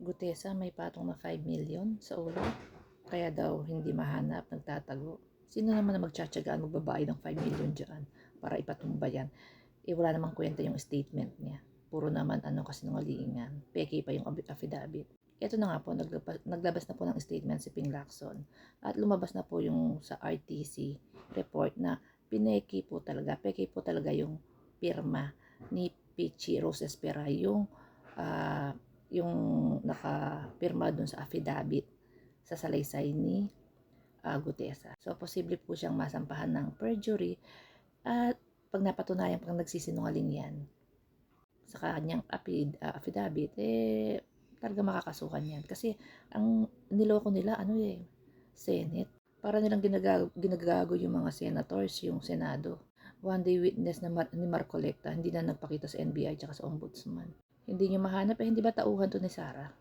Gutesa may patong na 5 million sa ulo. Kaya daw hindi mahanap, nagtatago. Sino naman na magtsatsagaan magbabayad ng 5 million dyan para ipatumba yan? Wala namang kwenta yung statement niya. Puro naman kasinungalingan. Peke pa yung affidavit. Ito na nga po, naglabas na po ng statement si Ping Lacson. At lumabas na po yung sa RTC report na peke po talaga yung pirma ni Pichi Rose Espera, yung nakapirma dun sa affidavit sa salaysay ni Gutesa. So, posible po siyang masampahan ng perjury at pag napatunayan pang nagsisinungaling yan sa kanyang affidavit, talaga makakasuhan yan. Kasi ang niloko nila, Senate. Para nilang ginagago yung mga senators, yung Senado. One day witness na ni Marcolecta, hindi na nagpakita sa NBI at sa Ombudsman. Hindi nyo mahanap, hindi ba tauhan to ni Sarah?